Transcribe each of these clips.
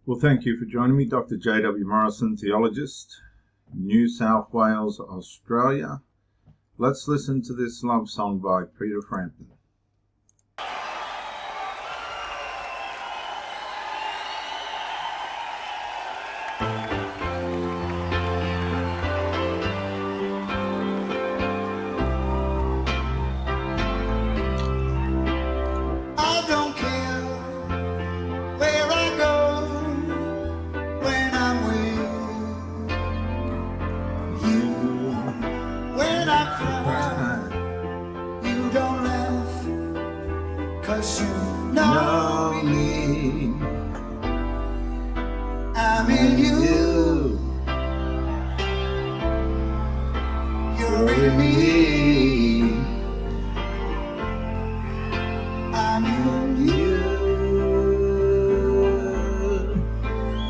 Well, thank you for joining me, Dr. J.W. Morrison, theologist, New South Wales, Australia. Let's listen to this love song by Peter Frampton. Cause you know me, I'm in you, you're in me, I'm in you,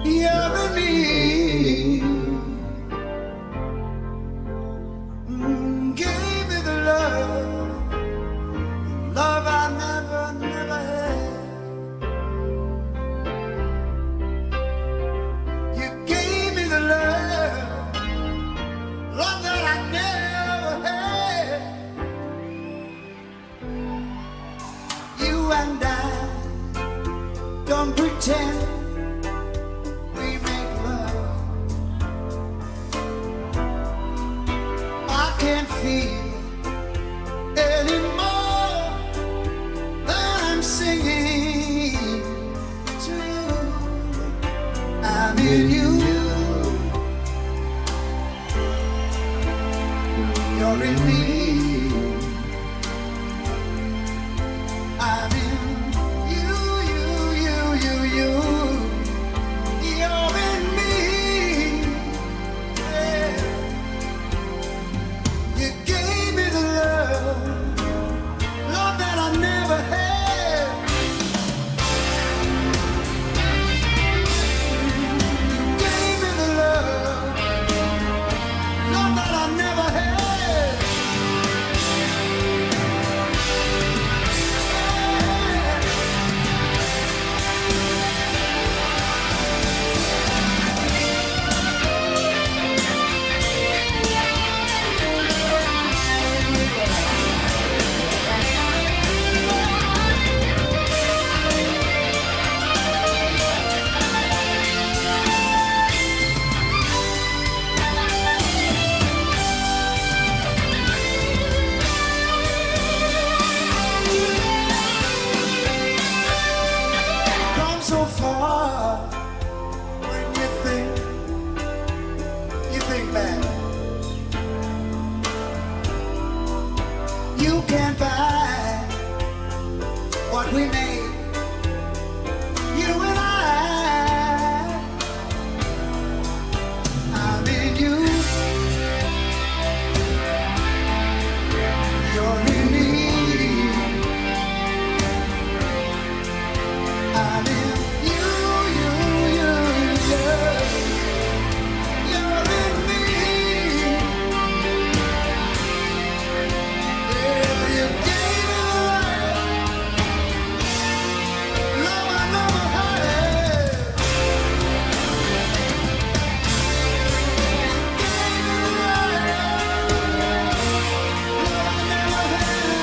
you're in me. Give me the love I never had. You gave me the love that I never had. You and I don't pretend we make love. I can't feel anymore. I'm singing to you. I'm in you. You're in me. I'm in you. You're in me. Yeah. You gave me the love that I never had. You gave me the love that I never had. Come so far when you think back. You can't buy what we made, you and I. I'm in you, you're in me. I'm in you, you're in me. Yeah, you gave me love I never had. You gave me love I never had.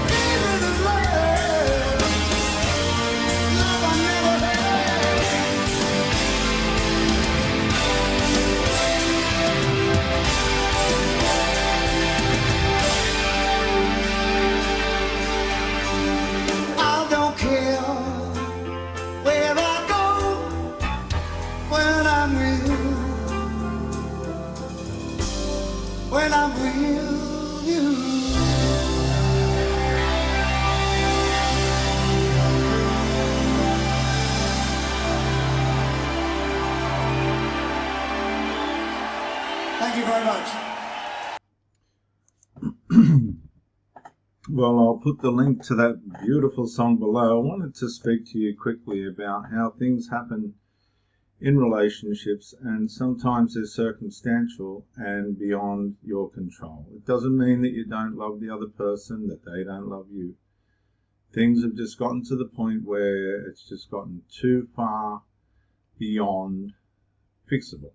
Give me the love I never had. I don't care where I go when I'm with you. When I'm with you. Thank you very much. Well, I'll put the link to that beautiful song below. I wanted to speak to you quickly about how things happen in relationships, and sometimes they're circumstantial and beyond your control. It doesn't mean that you don't love the other person, that they don't love you. Things have just gotten to the point where it's just gotten too far beyond fixable.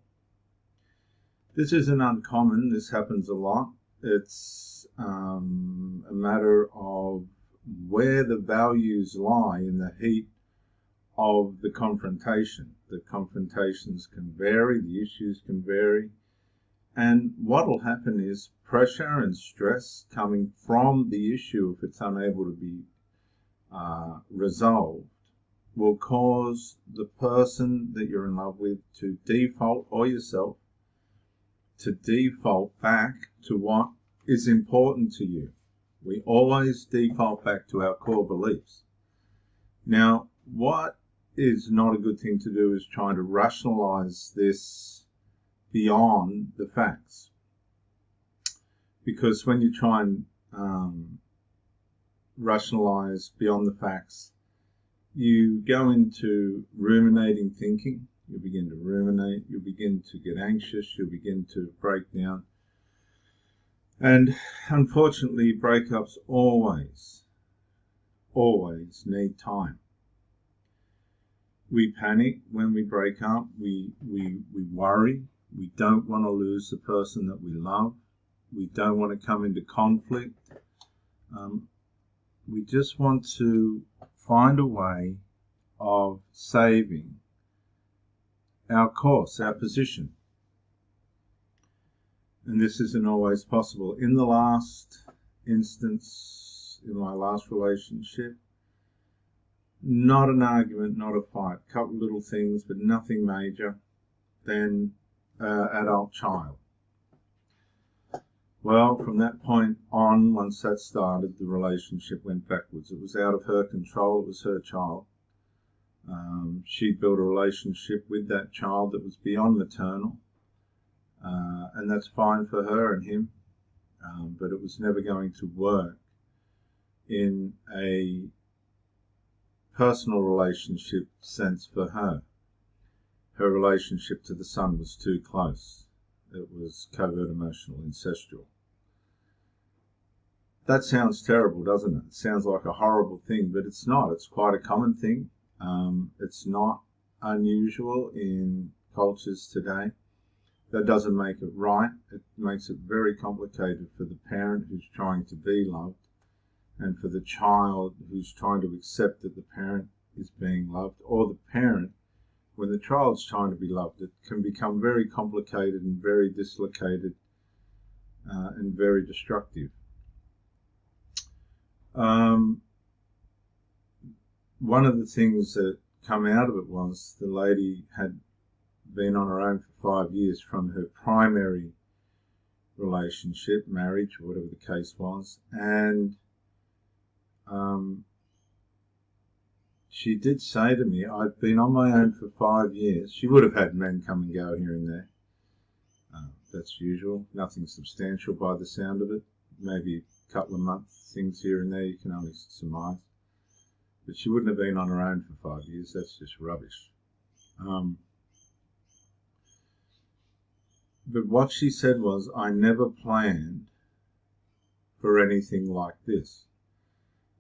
This isn't uncommon. This happens a lot. It's a matter of where the values lie in the heat of the confrontation. The confrontations can vary, the issues can vary, and what will happen is pressure and stress coming from the issue, if it's unable to be resolved, will cause the person that you're in love with to default, or yourself, to default back to what is important to you. We always default back to our core beliefs. Now, what is not a good thing to do is trying to rationalize this beyond the facts. Because when you try and rationalize beyond the facts, you go into ruminating thinking. You begin to ruminate, you begin to get anxious, you begin to break down. And unfortunately, breakups always need time. We panic when we break up, we worry, we don't want to lose the person that we love, we don't want to come into conflict. We just want to find a way of saving our course, our position. And this isn't always possible. In the last instance, in my last relationship, not an argument, not a fight, a couple of little things, but nothing major. Then adult child. Well, from that point on, once that started, the relationship went backwards. It was out of her control. It was her child. She built a relationship with that child that was beyond maternal, and that's fine for her and him, but it was never going to work in a personal relationship sense for her. Her relationship to the son was too close. It was covert emotional, incestual. That sounds terrible, doesn't it? It sounds like a horrible thing, but it's not. It's quite a common thing. It's not unusual in cultures today. That doesn't make it right. It makes it very complicated for the parent who's trying to be loved, and for the child who's trying to accept that the parent is being loved, or the parent, when the child's trying to be loved. It can become very complicated and very dislocated and very destructive. One of the things that come out of it was the lady had been on her own for 5 years from her primary relationship, marriage, or whatever the case was, and she did say to me, I've been on my own for 5 years. She would have had men come and go here and there. That's usual. Nothing substantial by the sound of it. Maybe a couple of months, things here and there, you can only surmise. But she wouldn't have been on her own for 5 years. That's just rubbish. But what she said was, I never planned for anything like this,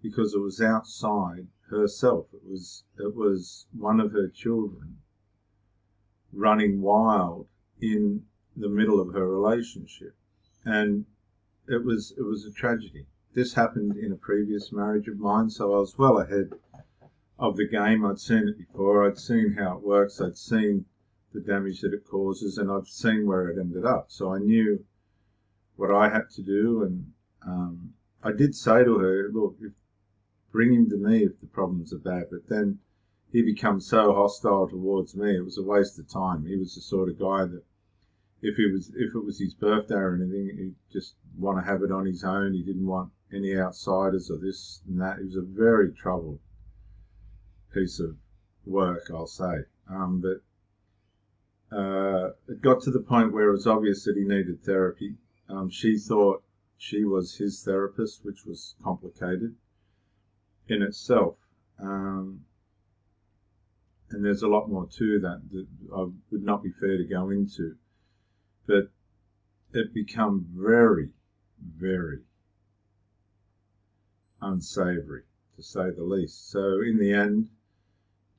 because it was outside herself. It was one of her children running wild in the middle of her relationship, and it was a tragedy. This happened in a previous marriage of mine, so I was well ahead of the game. I'd seen it before. I'd seen how it works. I'd seen the damage that it causes, and I've seen where it ended up. So I knew what I had to do, and I did say to her, look, bring him to me if the problems are bad. But then he becomes so hostile towards me, it was a waste of time. He was the sort of guy that if it was his birthday or anything, he'd just want to have it on his own. He didn't want any outsiders or this and that. He was a very troubled piece of work, I'll say. But it got to the point where it was obvious that he needed therapy. She thought she was his therapist, which was complicated in itself. And there's a lot more to that I would not be fair to go into. But it became very, very unsavory, to say the least. So in the end,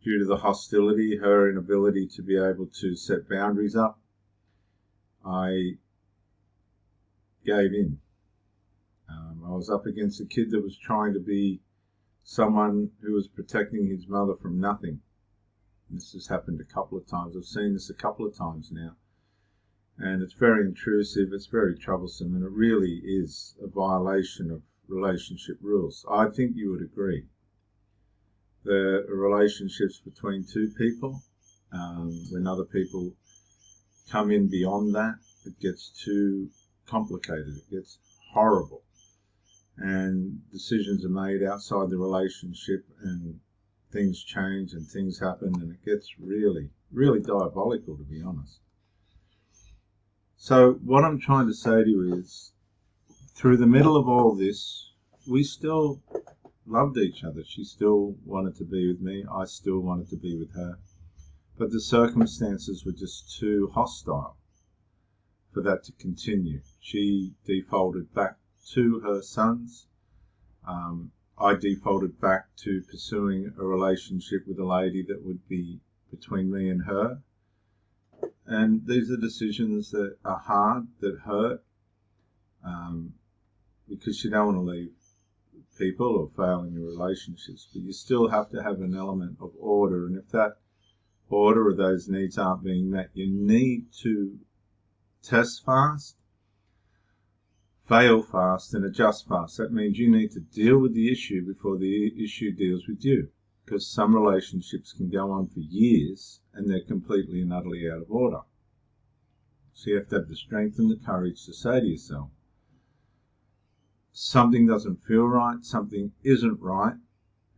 due to the hostility, her inability to be able to set boundaries up, I gave in. I was up against a kid that was trying to be someone who was protecting his mother from nothing. This has happened a couple of times. I've seen this a couple of times now. And it's very intrusive, it's very troublesome, and it really is a violation of relationship rules. I think you would agree that relationships between two people, when other people come in beyond that, it gets too complicated, it gets horrible, and decisions are made outside the relationship, and things change and things happen, and it gets really, really diabolical, to be honest. So what I'm trying to say to you is, through the middle of all this, we still loved each other. She still wanted to be with me. I still wanted to be with her. But the circumstances were just too hostile for that to continue. She defaulted back to her sons. I defaulted back to pursuing a relationship with a lady that would be between me and her. And these are decisions that are hard, that hurt, because you don't want to leave people or fail in your relationships, but you still have to have an element of order. And if that order or those needs aren't being met, you need to test fast, fail fast, and adjust fast. That means you need to deal with the issue before the issue deals with you, because some relationships can go on for years and they're completely and utterly out of order. So you have to have the strength and the courage to say to yourself, something doesn't feel right, something isn't right,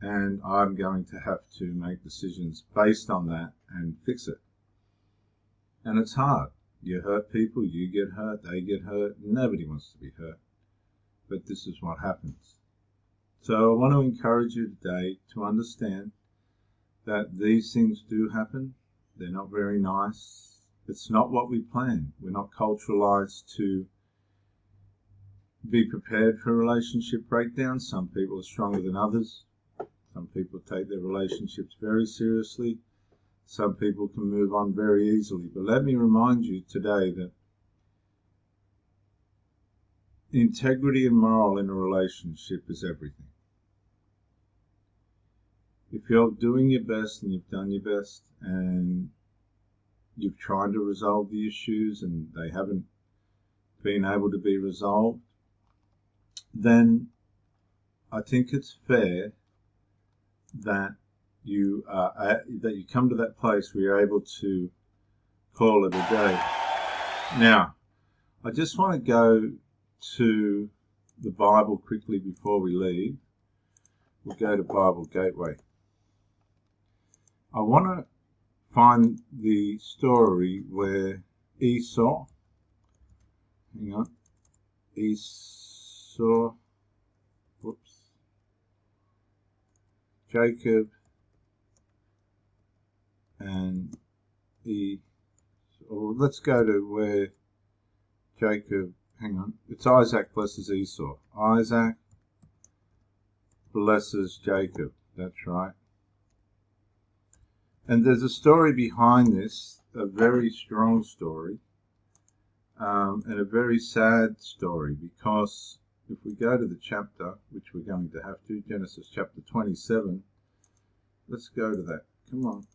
and I'm going to have to make decisions based on that and fix it. And it's hard. You hurt people, you get hurt, they get hurt, nobody wants to be hurt. But this is what happens. So I want to encourage you today to understand that these things do happen. They're not very nice. It's not what we planned. We're not culturalized to be prepared for relationship breakdowns. Some people are stronger than others. Some people take their relationships very seriously. Some people can move on very easily. But let me remind you today that integrity and moral in a relationship is everything. If you're doing your best and you've done your best and you've tried to resolve the issues and they haven't been able to be resolved, then I think it's fair that you come to that place where you're able to call it a day. Now, I just want to go to the Bible quickly before we leave. We'll go to Bible Gateway. I want to find the story where Esau, Jacob and let's go to where Jacob, it's Isaac blesses Esau. Isaac blesses Jacob, that's right. And there's a story behind this, a very strong story, and a very sad story, because if we go to the chapter, which we're going to have to, Genesis chapter 27, let's go to that. Come on.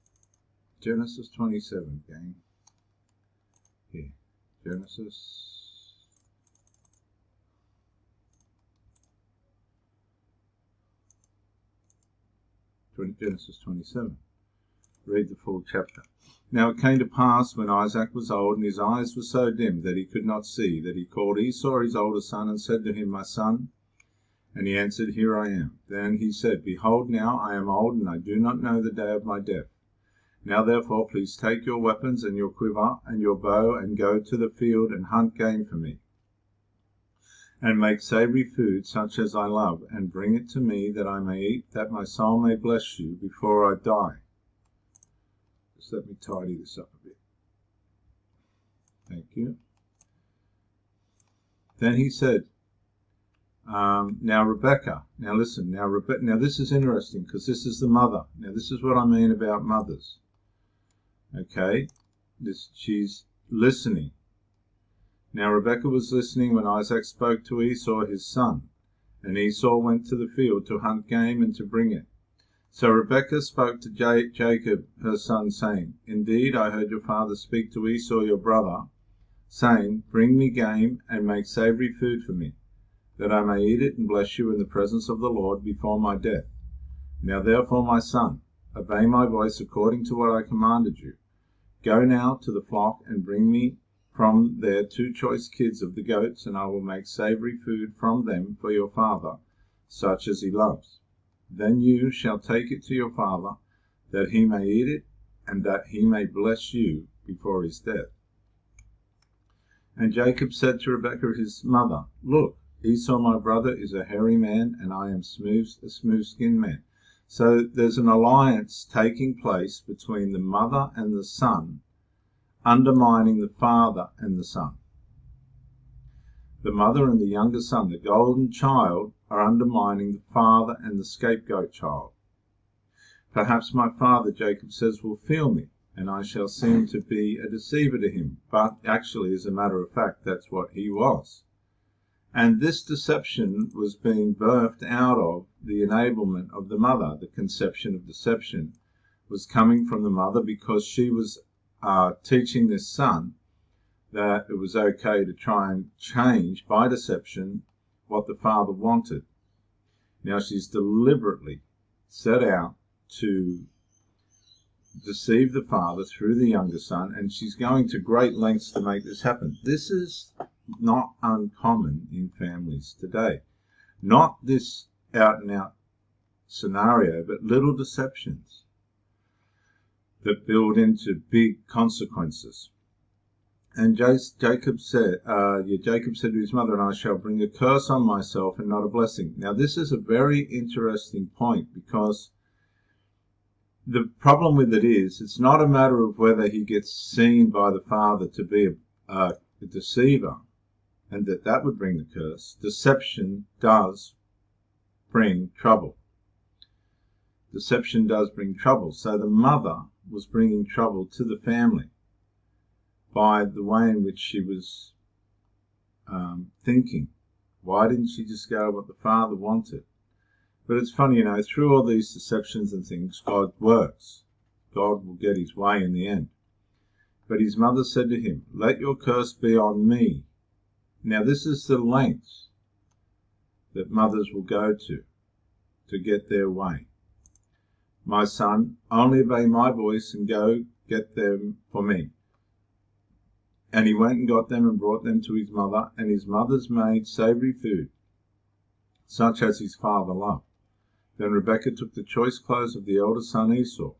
Genesis 27, gang. Here. Genesis 27. Read the full chapter. Now it came to pass, when Isaac was old, and his eyes were so dim that he could not see, that he called Esau his older son, and said to him, My son. And he answered, Here I am. Then he said, Behold, now I am old, and I do not know the day of my death. Now therefore please take your weapons and your quiver and your bow, and go to the field and hunt game for me, and make savoury food such as I love, and bring it to me, that I may eat, that my soul may bless you before I die. Just let me tidy this up a bit. Thank you. Then he said, Now Rebecca, now listen, now this is interesting because this is the mother. Now this is what I mean about mothers. Okay, she's listening. Now Rebekah was listening when Isaac spoke to Esau his son, and Esau went to the field to hunt game and to bring it. So Rebekah spoke to Jacob her son, saying, Indeed, I heard your father speak to Esau your brother, saying, Bring me game and make savory food for me, that I may eat it and bless you in the presence of the Lord before my death. Now therefore, my son, obey my voice according to what I commanded you. Go now to the flock and bring me from there 2 choice kids of the goats, and I will make savory food from them for your father, such as he loves. Then you shall take it to your father, that he may eat it, and that he may bless you before his death. And Jacob said to Rebekah his mother, Look, Esau my brother is a hairy man, and I am a smooth-skinned man. So there's an alliance taking place between the mother and the son, undermining the father and the son. The mother and the younger son, the golden child, are undermining the father and the scapegoat child. Perhaps my father, Jacob says, will feel me, and I shall seem to be a deceiver to him. But actually, as a matter of fact, that's what he was. And this deception was being birthed out of the enablement of the mother. The conception of deception was coming from the mother because she was teaching this son that it was okay to try and change by deception what the father wanted. Now she's deliberately set out to deceive the father through the younger son, and she's going to great lengths to make this happen. This is not uncommon in families today. Not this out and out scenario, but little deceptions that build into big consequences. And Jacob said to his mother, And I shall bring a curse on myself and not a blessing. Now this is a very interesting point, because the problem with it is, it's not a matter of whether he gets seen by the father to be a deceiver, and that would bring the curse. Deception does bring trouble. Deception does bring trouble. So the mother was bringing trouble to the family by the way in which she was thinking. Why didn't she just go what the father wanted? But it's funny, through all these deceptions and things, God works. God will get his way in the end. But his mother said to him, Let your curse be on me. Now this is the lengths that mothers will go to get their way. My son, only obey my voice and go get them for me. And he went and got them and brought them to his mother, and his mother's made savory food, such as his father loved. Then Rebekah took the choice clothes of the elder son Esau,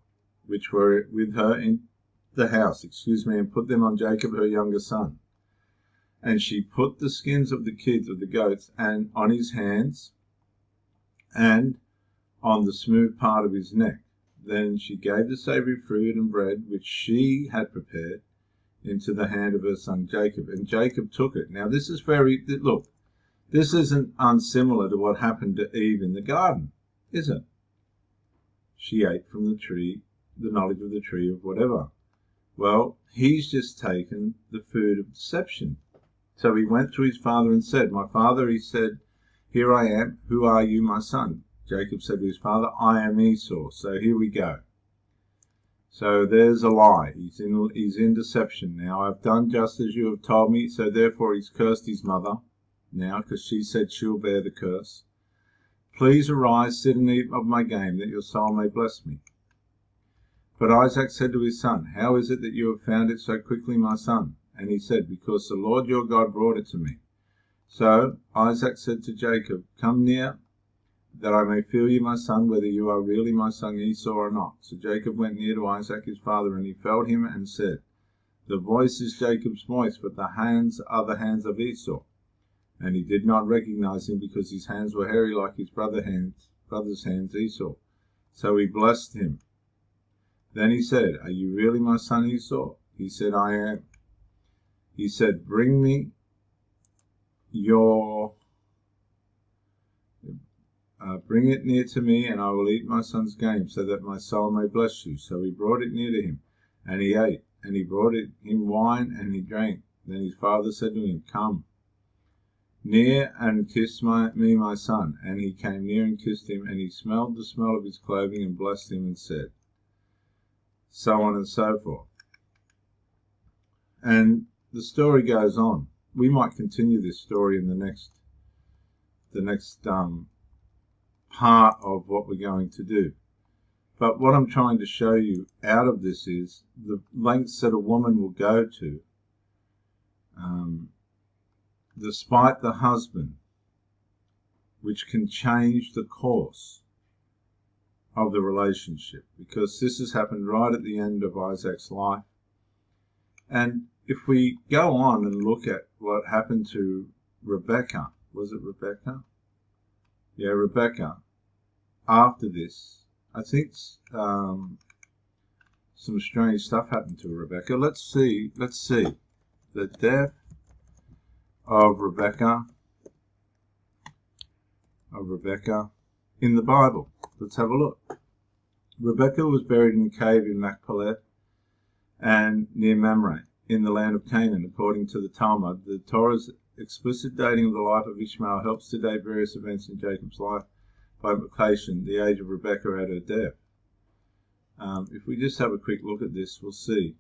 which were with her in the house, and put them on Jacob her younger son. And she put the skins of the kids of the goats and on his hands and on the smooth part of his neck. Then she gave the savory fruit and bread which she had prepared into the hand of her son Jacob, and Jacob took it. Now this is this isn't unsimilar to what happened to Eve in the garden, is it? She ate from the tree, the knowledge of the tree of whatever. Well, he's just taken the food of deception. So he went to his father and said, My father, he said, Here I am. Who are you, my son? Jacob said to his father, I am Esau. So here we go. So there's a lie. He's in deception now. I've done just as you have told me. So therefore he's cursed his mother now, because she said she'll bear the curse. Please arise, sit and eat of my game, that your soul may bless me. But Isaac said to his son, How is it that you have found it so quickly, my son? And he said, Because the Lord your God brought it to me. So Isaac said to Jacob, Come near, that I may feel you, my son, whether you are really my son Esau or not. So Jacob went near to Isaac his father, and he felt him and said, The voice is Jacob's voice, but the hands are the hands of Esau. And he did not recognize him, because his hands were hairy like his brother's hands Esau. So he blessed him. Then he said, Are you really my son Esau? He said, I am. He said, Bring me your Bring it near to me, and I will eat my son's game, so that my soul may bless you. So he brought it near to him, and he ate. And he brought him wine, and he drank. Then his father said to him, Come near and kiss me, my son. And he came near and kissed him, and he smelled the smell of his clothing, and blessed him, and said, so on and so forth. And the story goes on. We might continue this story in the next part of what we're going to do. But what I'm trying to show you out of this is the lengths that a woman will go to, despite the husband, which can change the course of the relationship, because this has happened right at the end of Isaac's life. And if we go on and look at what happened to Rebecca, was it Rebecca? Yeah, Rebecca. After this, I think some strange stuff happened to Rebecca. Let's see the death of Rebecca in the Bible. Let's have a look. Rebecca was buried in a cave in Machpelah and near Mamre in the land of Canaan. According to the Talmud, the Torah's explicit dating of the life of Ishmael helps to date various events in Jacob's life. By implication, the age of Rebecca at her death. If we just have a quick look at this, we'll see.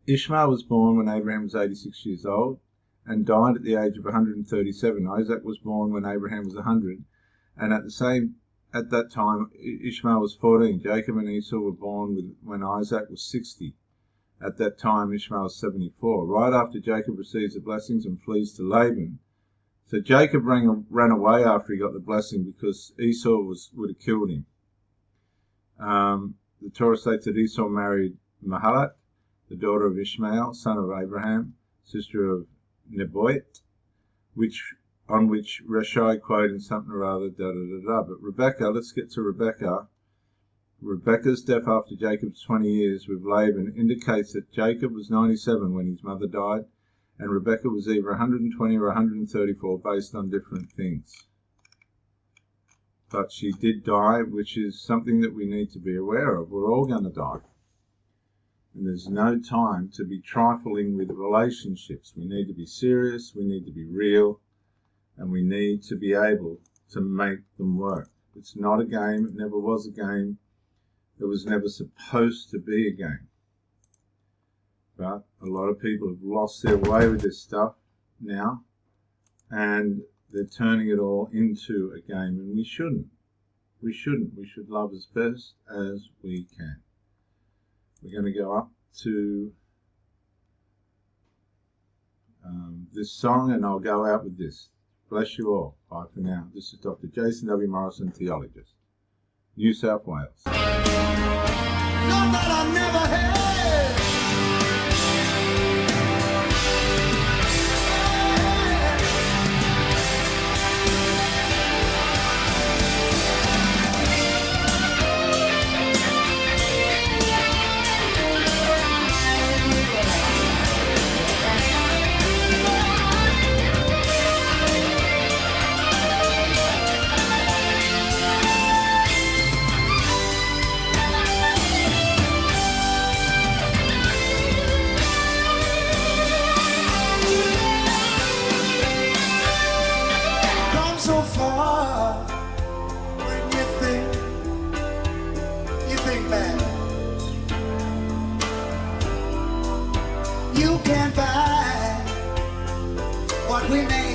Ishmael was born when Abraham was 86 years old and died at the age of 137. Isaac was born when Abraham was 100, and at that time Ishmael was 14. Jacob and Esau were born when Isaac was 60. At that time Ishmael was 74. Right after Jacob receives the blessings and flees to Laban. So Jacob ran away after he got the blessing because Esau would have killed him. The Torah states that Esau married Mahalat, the daughter of Ishmael, son of Abraham, sister of Nebaioth, on which Rashi quoted something or other, But Rebecca, let's get to Rebecca. Rebecca's death after Jacob's 20 years with Laban indicates that Jacob was 97 when his mother died, and Rebecca was either 120 or 134 based on different things. But she did die, which is something that we need to be aware of. We're all going to die. And there's no time to be trifling with relationships. We need to be serious, we need to be real, and we need to be able to make them work. It's not a game, it never was a game, it was never supposed to be a game. But a lot of people have lost their way with this stuff now, and they're turning it all into a game, and we shouldn't. We shouldn't. We should love as best as we can. We're going to go up to this song, and I'll go out with this. Bless you all. Bye for now. This is Dr. Jason W. Morrison, theologist, New South Wales. Not that I never had. So far, when you think back, you can't buy what we made.